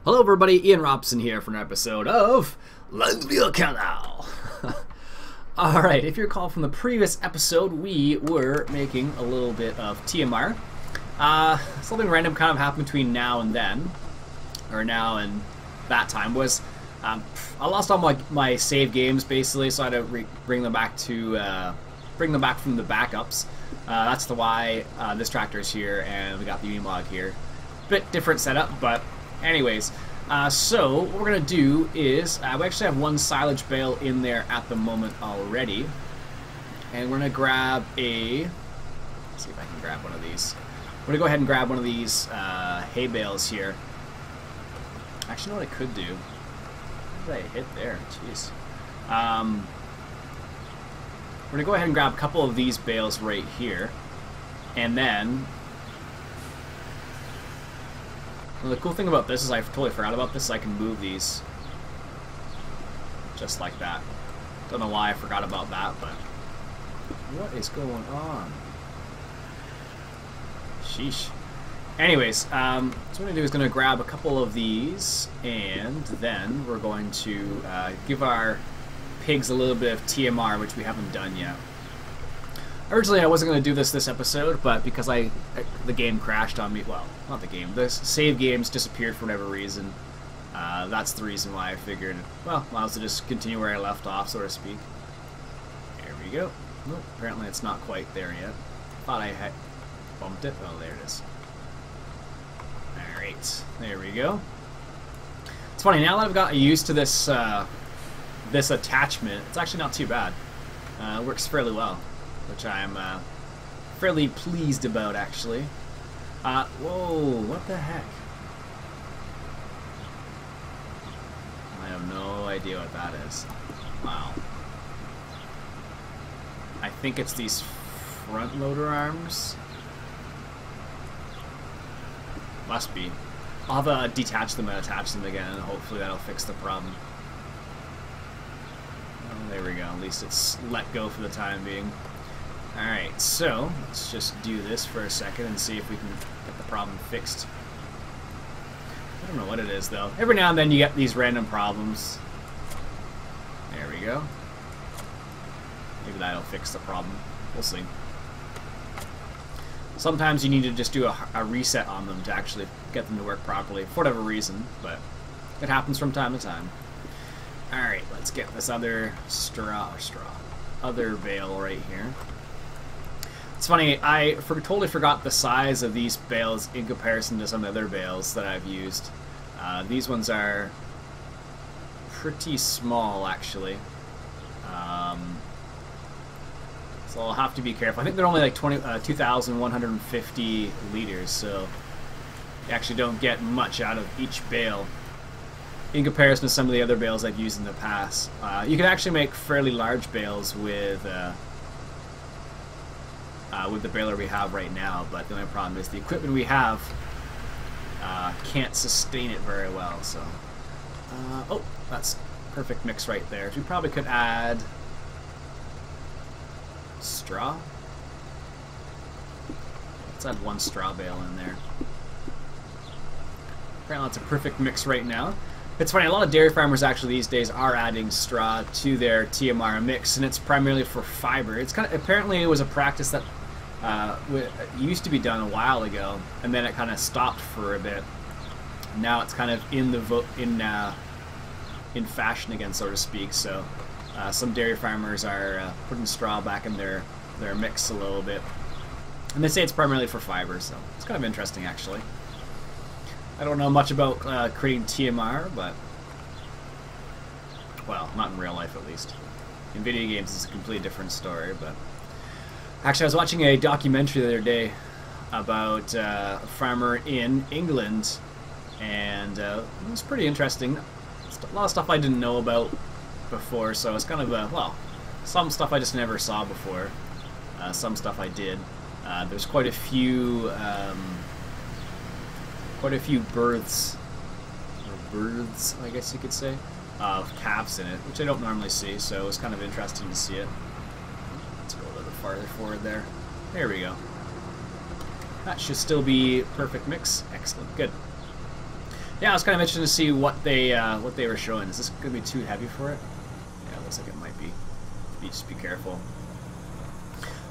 Hello everybody, Iain Robson here for an episode of Lanwerhkanal. Alright, if you recall from the previous episode, we were making a little bit of TMR. Something random kind of happened between now and then, or now and that time, was I lost all my save games basically, so I had to bring them back from the backups. That's why this tractor is here, and we got the Unimog here. Bit different setup, but anyways, so what we're going to do is, we actually have one silage bale in there at the moment already. And we're going to grab let's see if I can grab one of these. We're going to go ahead and grab one of these hay bales here. Actually, you know what I could do? What did I hit there? Jeez. We're going to go ahead and grab a couple of these bales right here. And then... well, the cool thing about this is I totally forgot about this. I can move these just like that. Don't know why I forgot about that, but what is going on? Sheesh. Anyways, so what I'm going to do is going to grab a couple of these, and then we're going to give our pigs a little bit of TMR, which we haven't done yet. Originally, I wasn't going to do this episode, but because the game crashed on me, well, not the game, the save games disappeared for whatever reason. That's the reason why I figured, well, I was to just continue where I left off, so to speak. There we go. Nope, apparently it's not quite there yet. Thought I had bumped it. Oh, there it is. Alright, there we go. It's funny, now that I've gotten used to this, this attachment, it's actually not too bad. It works fairly well, which I'm fairly pleased about, actually. Whoa, what the heck? I have no idea what that is. Wow. I think it's these front loader arms. Must be. I'll have to detach them and attach them again, and hopefully that'll fix the problem. Oh, there we go. At least it's let go for the time being. Alright, so let's just do this for a second and see if we can get the problem fixed. I don't know what it is, though. Every now and then you get these random problems. There we go. Maybe that'll fix the problem. We'll see. Sometimes you need to just do a reset on them to actually get them to work properly, for whatever reason, but it happens from time to time. Alright, let's get this other other bale right here. It's funny, I totally forgot the size of these bales in comparison to some other bales that I've used. These ones are pretty small, actually. So I'll have to be careful. I think they're only like 2,150 liters, so you actually don't get much out of each bale in comparison to some of the other bales I've used in the past. You can actually make fairly large bales with the baler we have right now, but the only problem is the equipment we have can't sustain it very well. So, oh, that's perfect mix right there. So we probably could add straw. Let's add one straw bale in there. Apparently that's a perfect mix right now. It's funny, a lot of dairy farmers actually these days are adding straw to their TMR mix, and it's primarily for fiber. It's kind of, apparently it was a practice that used to be done a while ago, and then it kind of stopped for a bit. Now it's kind of in fashion again, so to speak. So some dairy farmers are putting straw back in their mix a little bit, and they say it's primarily for fiber. So it's kind of interesting, actually. I don't know much about creating TMR, but, well, not in real life at least. In video games it's a completely different story, but actually I was watching a documentary the other day about a farmer in England, and it was pretty interesting. A lot of stuff I didn't know about before, so it's kind of well, some stuff I just never saw before, some stuff I did. There's quite a few births, I guess you could say, of calves in it, which I don't normally see, so it's kind of interesting to see it. Let's go a little bit farther forward there. There we go. That should still be perfect mix. Excellent. Good. Yeah, I was kind of interested to see what they were showing. Is this going to be too heavy for it? Yeah, it looks like it might be. Just be careful.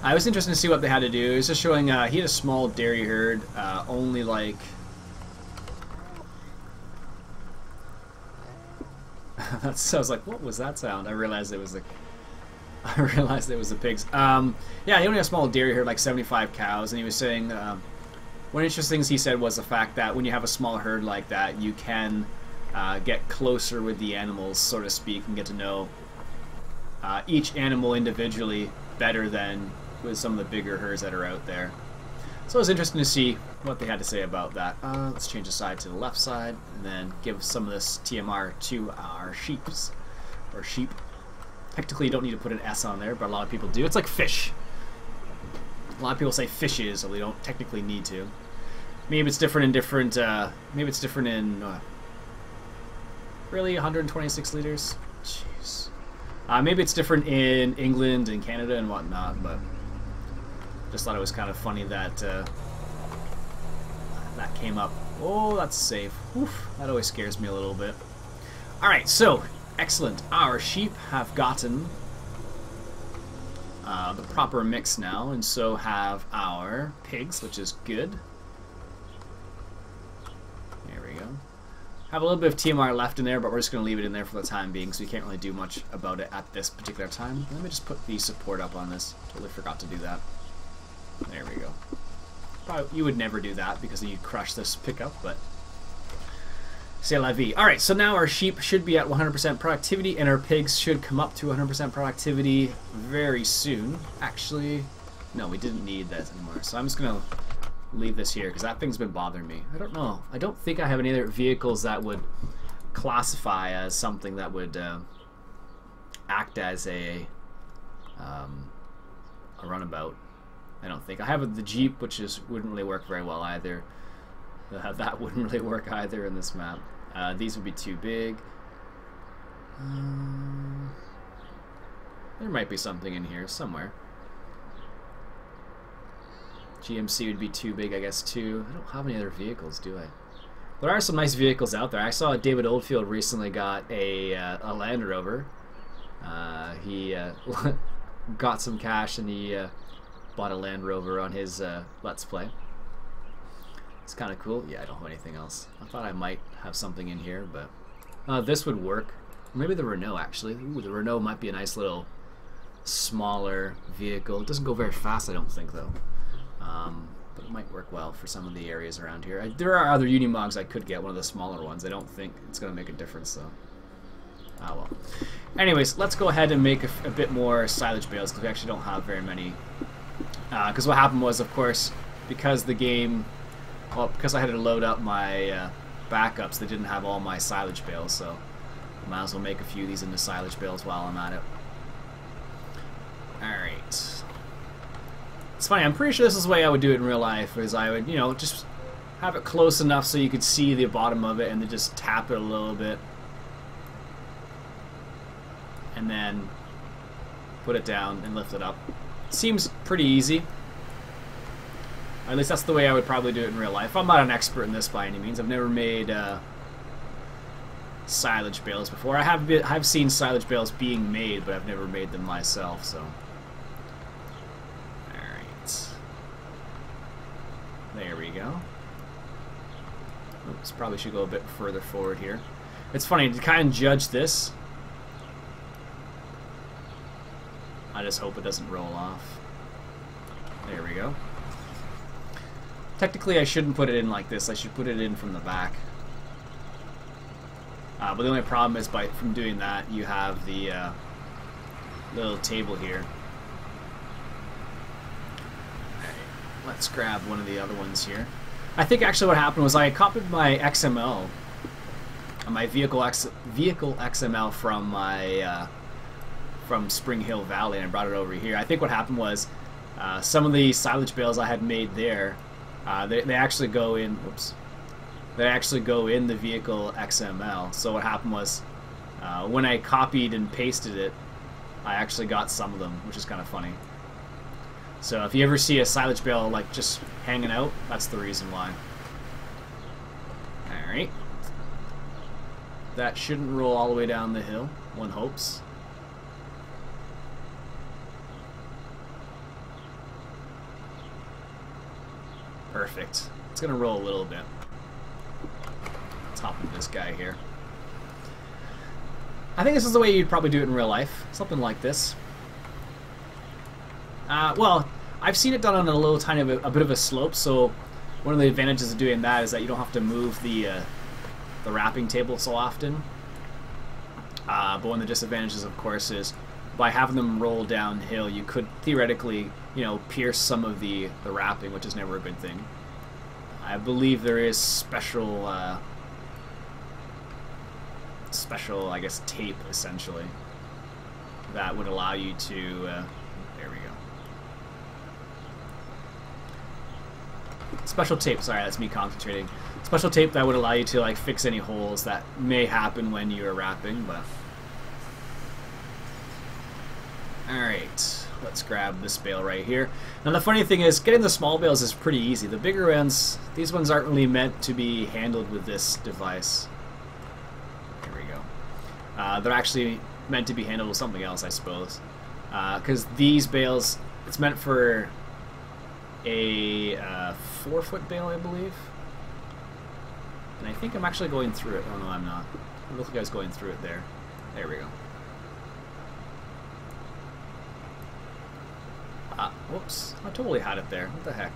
I was interested to see what they had to do. It was just showing he had a small dairy herd, only like... So I was like, what was that sound? I realized it was the... I realized it was the pigs. Yeah, he only had a small dairy herd, like 75 cows, and he was saying... one of the interesting things he said was the fact that when you have a small herd like that, you can get closer with the animals, so to speak, and get to know each animal individually better than with some of the bigger herds that are out there. So it was interesting to see what they had to say about that. Let's change the side to the left side and then give some of this TMR to our sheeps. Or sheep. Technically you don't need to put an S on there, but a lot of people do. It's like fish. A lot of people say fishes, so they don't technically need to. Maybe it's different in different, maybe it's different in, really, 126 liters? Jeez. Maybe it's different in England and Canada and whatnot, but just thought it was kind of funny that that came up. Oh, that's safe. Oof, that always scares me a little bit. Alright, so, excellent. Our sheep have gotten the proper mix now, and so have our pigs, which is good. There we go. Have a little bit of TMR left in there, but we're just going to leave it in there for the time being, so we can't really do much about it at this particular time. Let me just put the support up on this. Totally forgot to do that. There we go. Probably, you would never do that because then you'd crush this pickup, but c'est la vie. Alright, so now our sheep should be at 100% productivity, and our pigs should come up to 100% productivity very soon. Actually, no, we didn't need that anymore, so I'm just going to leave this here because that thing's been bothering me. I don't know. I don't think I have any other vehicles that would classify as something that would act as a runabout. I don't think. I have the Jeep, which wouldn't really work very well either. That wouldn't really work either in this map. These would be too big. There might be something in here somewhere. GMC would be too big, I guess, too. I don't have any other vehicles, do I? There are some nice vehicles out there. I saw David Oldfield recently got a Land Rover. He got some cash and he bought a Land Rover on his Let's Play. It's kind of cool. Yeah, I don't have anything else. I thought I might have something in here, but this would work. Maybe the Renault, actually. Ooh, the Renault might be a nice little smaller vehicle. It doesn't go very fast, I don't think, though. But it might work well for some of the areas around here. There are other Unimogs I could get, one of the smaller ones. I don't think it's going to make a difference, though. Ah, well. Anyways, let's go ahead and make a bit more silage bales, because we actually don't have very many. Because what happened was, of course, because the game... Well, because I had to load up my backups, they didn't have all my silage bales, so I might as well make a few of these into silage bales while I'm at it. Alright. It's funny, I'm pretty sure this is the way I would do it in real life, is I would, you know, just have it close enough so you could see the bottom of it and then just tap it a little bit. And then put it down and lift it up. Seems pretty easy. At least that's the way I would probably do it in real life. I'm not an expert in this by any means. I've never made silage bales before. I've seen silage bales being made, but I've never made them myself, so... Alright. There we go. Oops, probably should go a bit further forward here. It's funny, to kind of judge this, I just hope it doesn't roll off. There we go. Technically, I shouldn't put it in like this. I should put it in from the back. But the only problem is from doing that, you have the little table here. Alright, let's grab one of the other ones here. I think actually what happened was I copied my XML, my vehicle XML from my from Spring Hill Valley, and I brought it over here. I think what happened was some of the silage bales I had made there. They actually go in. Whoops. They actually go in the vehicle XML. So what happened was, when I copied and pasted it, I actually got some of them, which is kind of funny. So if you ever see a silage bale like just hanging out, that's the reason why. All right, That shouldn't roll all the way down the hill, one hopes. Perfect. It's gonna roll a little bit. Top of this guy here. I think this is the way you'd probably do it in real life. Something like this. Well, I've seen it done on a little tiny a bit of a slope, so one of the advantages of doing that is that you don't have to move the wrapping table so often. But one of the disadvantages, of course, is by having them roll downhill, you could theoretically, you know, pierce some of the wrapping, which is never a good thing. I believe there is special, I guess, tape, essentially, that would allow you to, there we go. Special tape, sorry, that's me concentrating. Special tape that would allow you to, like, fix any holes that may happen when you're wrapping, but... Alright, let's grab this bale right here. Now the funny thing is, getting the small bales is pretty easy. The bigger ones, these ones aren't really meant to be handled with this device. There we go. They're actually meant to be handled with something else, I suppose. Because these bales, it's meant for a 4-foot bale, I believe. And I think I'm actually going through it. Oh no, I'm not. It looks like I was going through it there. There we go. Whoops. I totally had it there. What the heck?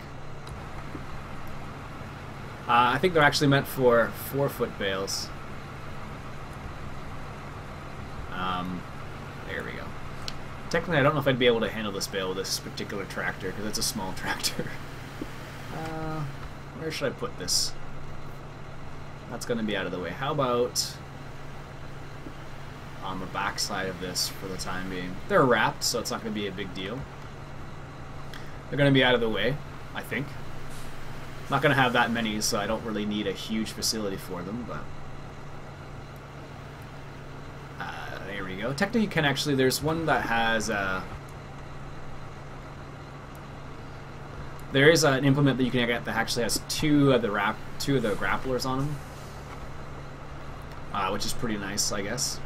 I think they're actually meant for 4-foot bales. There we go. Technically, I don't know if I'd be able to handle this bale with this particular tractor, because it's a small tractor. Where should I put this? That's going to be out of the way. How about on the back side of this for the time being? They're wrapped, so it's not going to be a big deal. They're going to be out of the way, I think. I'm not going to have that many, so I don't really need a huge facility for them, but... there we go. Technically, you can actually... There's one that has... there is an implement that you can get that actually has two of the grapplers on them. Which is pretty nice, I guess.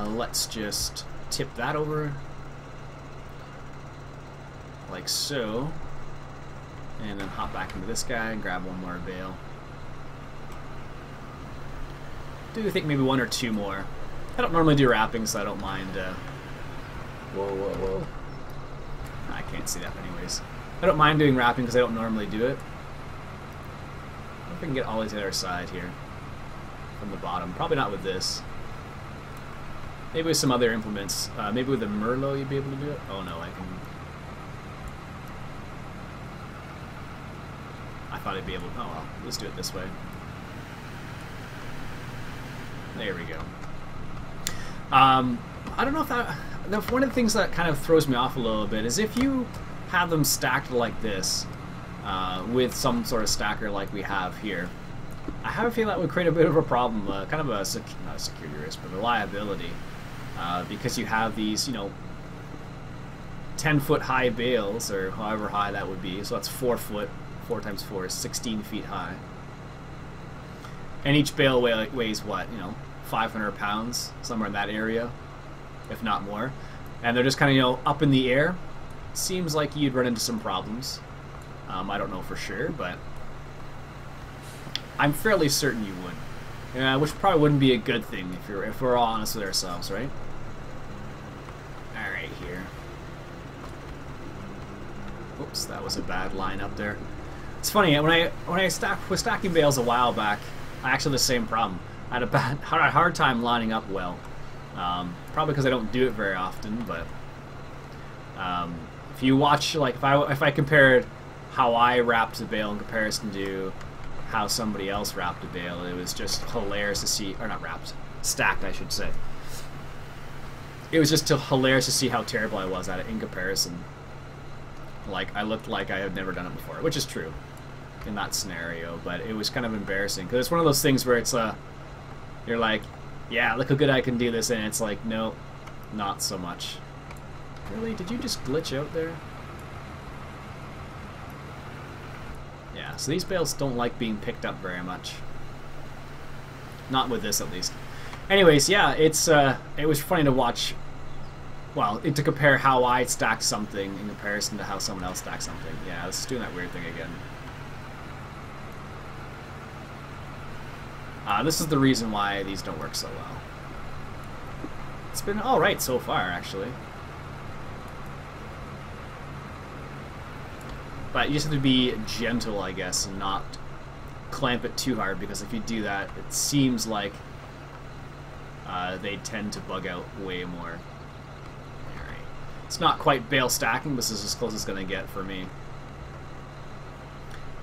Let's just tip that over. Like so. And then hop back into this guy and grab one more bale. Do think maybe one or two more. I don't normally do wrapping, so I don't mind. Whoa, whoa, whoa. I can't see that anyways. I don't mind doing wrapping because I don't normally do it. I wonder if I can get all the way to the other side here. From the bottom. Probably not with this. Maybe with some other implements. Maybe with the Merlot you'd be able to do it. Oh no, I can... I thought I'd be able to... Oh well, let's do it this way. There we go. I don't know if that... One of the things that kind of throws me off a little bit is if you have them stacked like this, with some sort of stacker like we have here, I have a feeling that would create a bit of a problem, kind of a, not a security risk, but a liability, because you have these, you know, 10-foot high bales, or however high that would be, so that's 4 foot, 4 times 4 is 16 feet high. And each bale weighs what, you know, 500 pounds, somewhere in that area, if not more. And they're just kind of, you know, up in the air. Seems like you'd run into some problems. I don't know for sure, but I'm fairly certain you would. Which probably wouldn't be a good thing if we're all honest with ourselves, right? All right, here. Oops, that was a bad line up there. It's funny, when I was stacking bales a while back, I actually had the same problem. I had a hard time lining up well. Probably because I don't do it very often, but if you watch, like, if I compared how I wrapped the bale in comparison to how somebody else wrapped a bale, it was just hilarious to see, or not wrapped, stacked, I should say. It was just hilarious to see how terrible I was at it in comparison. Like, I looked like I had never done it before, which is true in that scenario, but it was kind of embarrassing, because it's one of those things where it's, you're like, yeah, look how good I can do this, and it's like, no, not so much. Really? Did you just glitch out there? Yeah, so these bales don't like being picked up very much. Not with this, at least. Anyways, yeah, it was funny to watch. Well, to compare how I stacked something in comparison to how someone else stacked something. Yeah, it's doing that weird thing again. This is the reason why these don't work so well. It's been alright so far, actually. But you just have to be gentle, I guess, and not clamp it too hard, because if you do that, it seems like they tend to bug out way more. Alright. It's not quite bale stacking, but this is as close as it's going to get for me.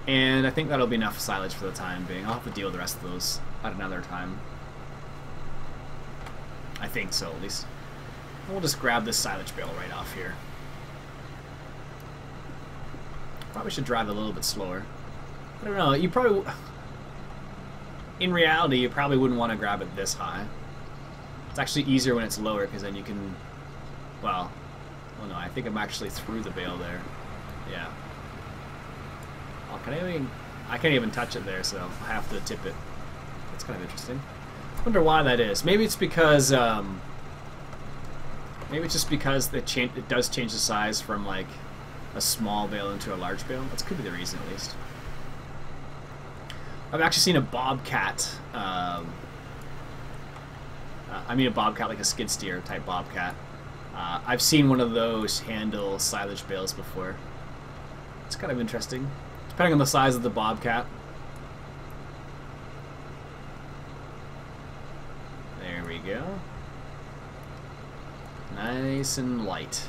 And I think that'll be enough silage for the time being. I'll have to deal with the rest of those at another time. I think so, at least. We'll just grab this silage bale right off here. Probably should drive a little bit slower. I don't know, you probably... In reality, you probably wouldn't want to grab it this high. It's actually easier when it's lower, because then you can... Well, oh no, I think I'm actually through the bale there. Yeah. Oh, I can't even touch it there, so I have to tip it. That's kind of interesting. I wonder why that is. Maybe it's because... maybe it's just because it does change the size from, like, a small bale into a large bale. That could be the reason, at least. I've actually seen a bobcat. I mean a bobcat, like a skid steer type bobcat. I've seen one of those handle silage bales before. It's kind of interesting, depending on the size of the bobcat. There we go. Nice and light.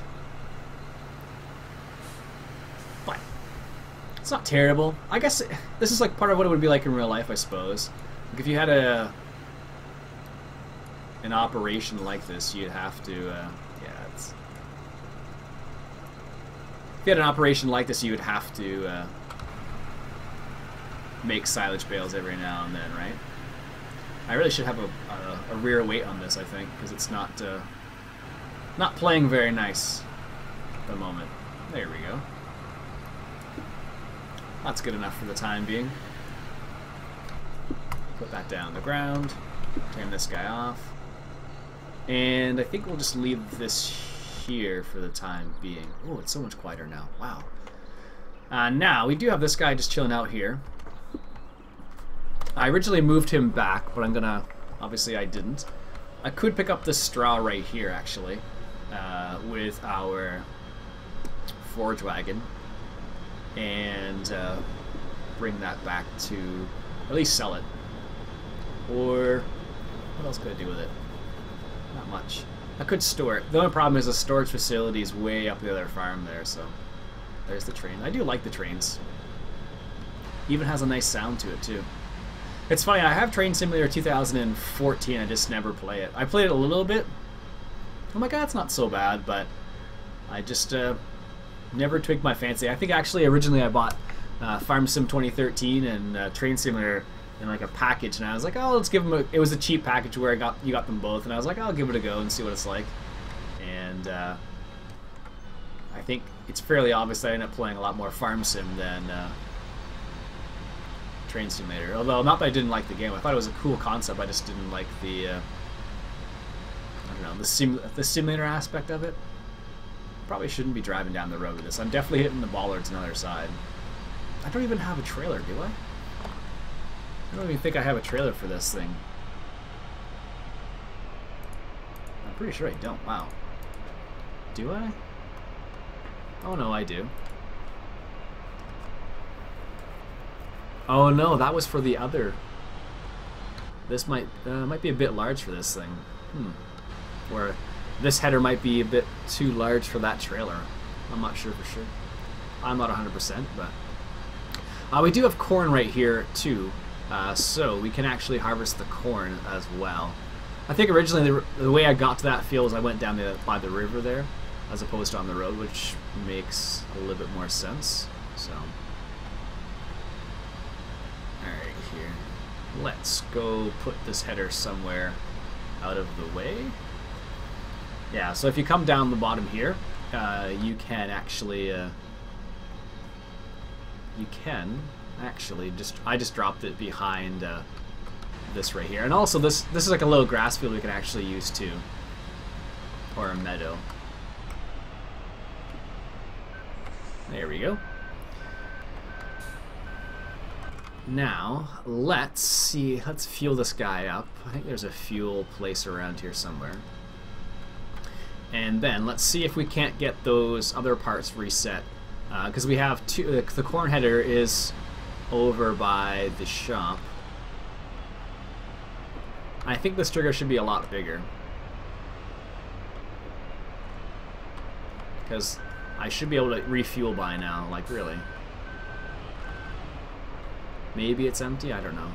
But it's not terrible. I guess this is like part of what it would be like in real life, I suppose. Like if you had an operation like this, you'd have to, yeah, it's... If you had an operation like this, you would have to make silage bales every now and then, right? I really should have a rear weight on this, I think, because it's not playing very nice at the moment. There we go. That's good enough for the time being. Put that down on the ground. Turn this guy off. And I think we'll just leave this here for the time being. Oh, it's so much quieter now. Wow. Now, we do have this guy just chilling out here. I originally moved him back, but I'm gonna... Obviously, I didn't. I could pick up this straw right here, actually, with our forage wagon, and bring that back to... Or at least sell it. Or... What else could I do with it? Not much. I could store it. The only problem is the storage facility is way up the other farm there, so... There's the train. I do like the trains. Even has a nice sound to it, too. It's funny, I have Train Simulator 2014, I just never play it. I played it a little bit. Oh my god, it's not so bad, but I just never twigged my fancy. I think actually originally I bought Farm Sim 2013 and Train Simulator in like a package, and I was like, oh, let's give them a... It was a cheap package where you got them both, and I was like, I'll give it a go and see what it's like. And I think it's fairly obvious that I ended up playing a lot more Farm Sim than Train Simulator. Although, not that I didn't like the game. I thought it was a cool concept. I just didn't like the, I don't know, the simulator aspect of it. Probably shouldn't be driving down the road with this. I'm definitely hitting the bollards on the other side. I don't even have a trailer, do I? I don't even think I have a trailer for this thing. I'm pretty sure I don't. Wow. Do I? Oh no, I do. Oh no, that was for the other. This might be a bit large for this thing. Or this header might be a bit too large for that trailer. I'm not sure for sure. I'm not 100%, but we do have corn right here too, so we can actually harvest the corn as well. I think originally the way I got to that field was I went down by the river there, as opposed to on the road, which makes a little bit more sense. So. Let's go put this header somewhere out of the way. Yeah, so if you come down the bottom here, you can actually I just dropped it behind this right here. And also this is like a little grass field we can actually use too. Or a meadow. There we go. Now, let's see, let's fuel this guy up. I think there's a fuel place around here somewhere. And then let's see if we can't get those other parts reset. Because we have two, the corn header is over by the shop. I think this trigger should be a lot bigger. Because I should be able to refuel by now, like really. Maybe it's empty, I don't know.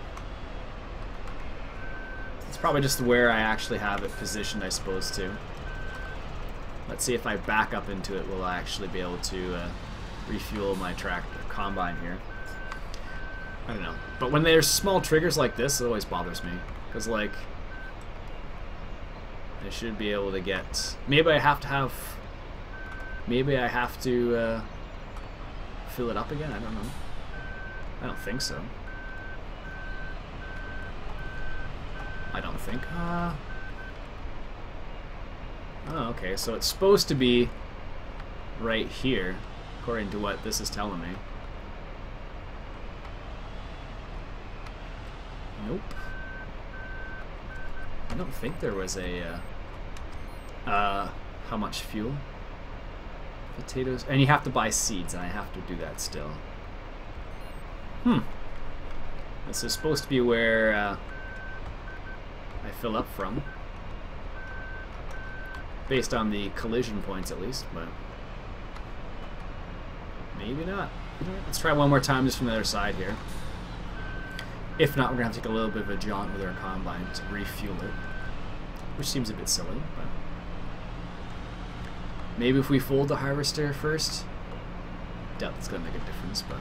It's probably just where I actually have it positioned, I suppose, too. Let's see if I back up into it, will I actually be able to refuel my combine here. I don't know. But when there's small triggers like this, it always bothers me. Because, like, I should be able to get... Maybe I have to fill it up again, I don't know. I don't think so. I don't think. Oh, okay. So it's supposed to be right here, according to what this is telling me. Nope. I don't think there was a. How much fuel? Potatoes, and you have to buy seeds, and I have to do that still. This is supposed to be where I fill up from. Based on the collision points at least, but maybe not. Let's try one more time just from the other side here. If not, we're going to have to take a little bit of a jaunt with our combine to refuel it. Which seems a bit silly, but... Maybe if we fold the harvester first? Doubt that's going to make a difference, but...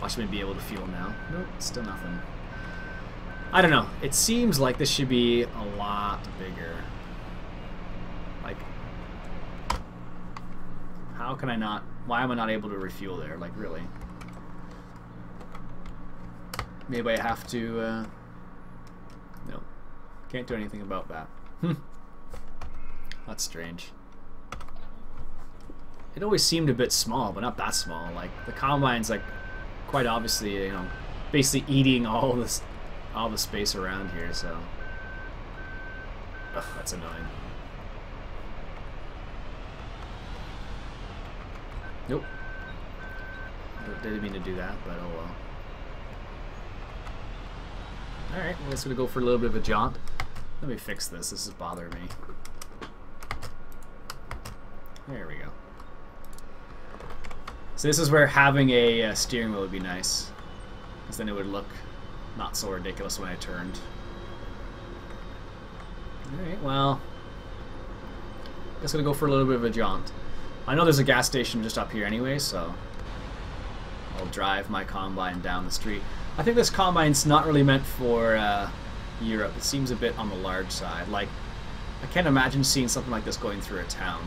Watch me be able to fuel now. Nope, still nothing. I don't know. It seems like this should be a lot bigger. Like, how can I not... Why am I not able to refuel there? Like, really? Maybe I have to... No. Can't do anything about that. That's strange. It always seemed a bit small, but not that small. Like, the combine's, like, quite obviously, you know, basically eating all the space around here, so... Ugh, that's annoying. Nope. Didn't mean to do that, but oh well. Alright, well, let's go for a little bit of a jaunt. Let me fix this. This is bothering me. There we go. So this is where having a steering wheel would be nice. Because then it would look not so ridiculous when I turned. Alright, well... Just gonna go for a little bit of a jaunt. I know there's a gas station just up here anyway, so... I'll drive my combine down the street. I think this combine's not really meant for Europe. It seems a bit on the large side. Like, I can't imagine seeing something like this going through a town.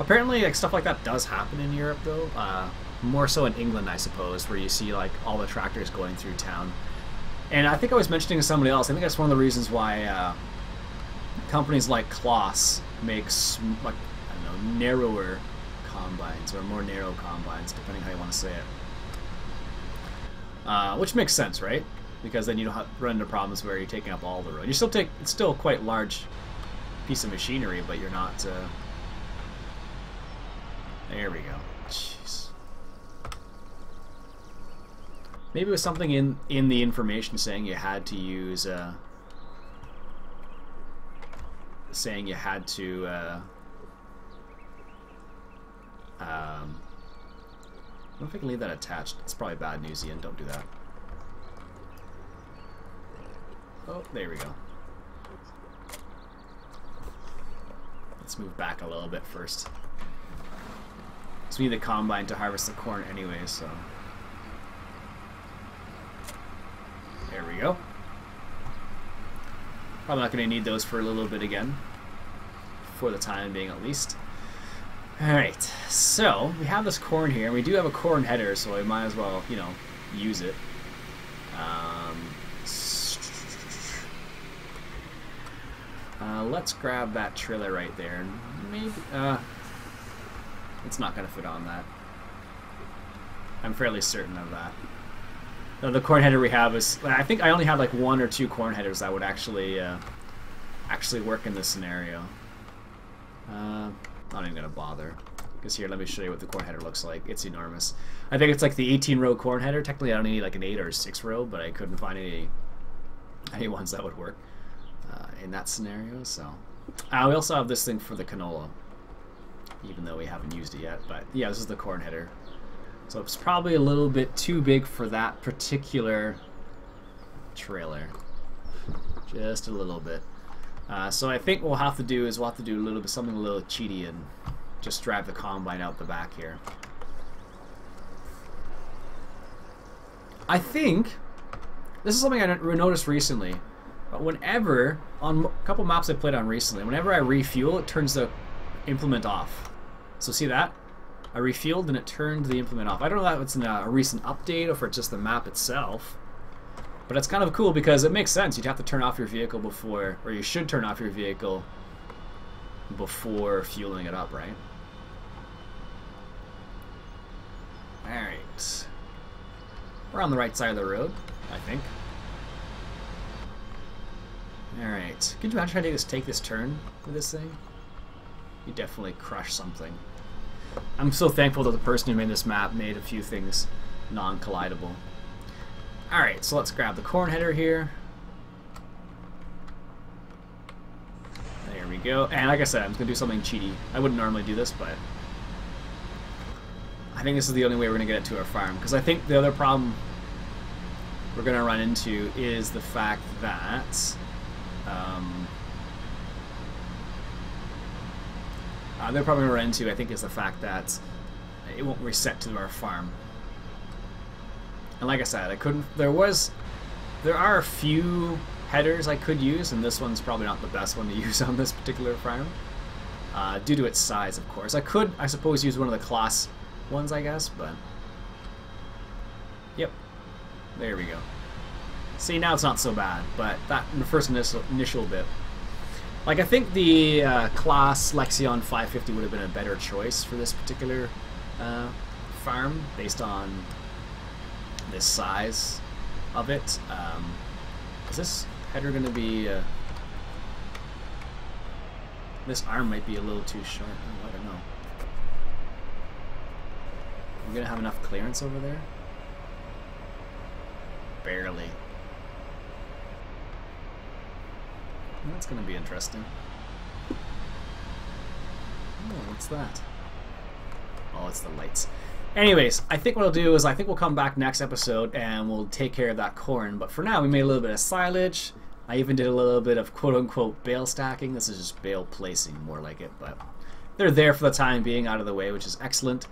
Apparently, like, stuff like that does happen in Europe, though. More so in England, I suppose, where you see like all the tractors going through town. And I think I was mentioning to somebody else, I think that's one of the reasons why companies like Kloss makes, like, I don't know, narrower combines, or more narrow combines, depending how you want to say it. Which makes sense, right? Because then you don't have to run into problems where you're taking up all the road. It's still quite a large piece of machinery, but you're not... There we go. Jeez. Maybe it was something in the information saying you had to use... saying you had to... I don't know if I can leave that attached. It's probably bad news, Iain. Don't do that. Oh, there we go. Let's move back a little bit first. So we need the combine to harvest the corn anyway, so... There we go. Probably not going to need those for a little bit again. For the time being, at least. Alright, so we have this corn here, and we do have a corn header, so we might as well, you know, use it. Let's grab that trailer right there. Maybe, it's not going to fit on that. I'm fairly certain of that. The corn header we have is, I think I only have like 1 or 2 corn headers that would actually work in this scenario. I'm not even going to bother. Because here, let me show you what the corn header looks like. It's enormous. I think it's like the 18-row corn header. Technically, I only need like an 8 or 6 row, but I couldn't find any ones that would work in that scenario. So we also have this thing for the canola, even though we haven't used it yet. But yeah, this is the corn header. So it's probably a little bit too big for that particular trailer. Just a little bit. So I think what we'll have to do is a little bit something a little cheaty and just drive the combine out the back here. I think this is something I noticed recently. But whenever, on a couple maps I played on recently, whenever I refuel, it turns the implement off. So see that? I refueled and it turned the implement off. I don't know if it's in a recent update or if it's just the map itself. But it's kind of cool because it makes sense. You'd have to turn off your vehicle before, or you should turn off your vehicle before fueling it up, right? Alright. We're on the right side of the road, I think. Alright. Could you imagine trying to take this turn with this thing? You definitely crush something. I'm so thankful that the person who made this map made a few things non-collidable. Alright, so let's grab the corn header here. There we go. And like I said, I'm just going to do something cheaty. I wouldn't normally do this, but I think this is the only way we're going to get it to our farm. Because I think the other problem we're going to run into is the fact that they're probably going to run into, I think, is the fact that it won't reset to our farm. And like I said, I couldn't. There are a few headers I could use, and this one's probably not the best one to use on this particular farm, due to its size, of course. I could, I suppose, use one of the class ones, I guess, but yep, there we go. See, now it's not so bad, but that the first initial bit. Like, I think the class Lexion 550 would have been a better choice for this particular farm, based on this size of it. Is this header going to be... this arm might be a little too short. Oh, I don't know. We're going to have enough clearance over there? Barely. That's going to be interesting. Oh, what's that? Oh, it's the lights. Anyways, I think what I'll do is I think we'll come back next episode and we'll take care of that corn. But for now, we made a little bit of silage. I even did a little bit of quote-unquote bale stacking. This is just bale placing, more like it. But they're there for the time being, out of the way, which is excellent.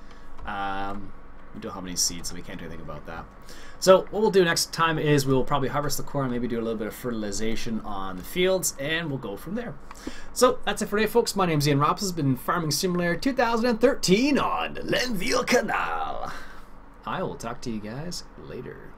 We don't have any seeds, so we can't do anything about that. So what we'll do next time is we'll probably harvest the corn, maybe do a little bit of fertilization on the fields, and we'll go from there. So that's it for today, folks. My name's Iain Robson. This has been Farming Simulator 2013 on Lanwerhkanal. I will talk to you guys later.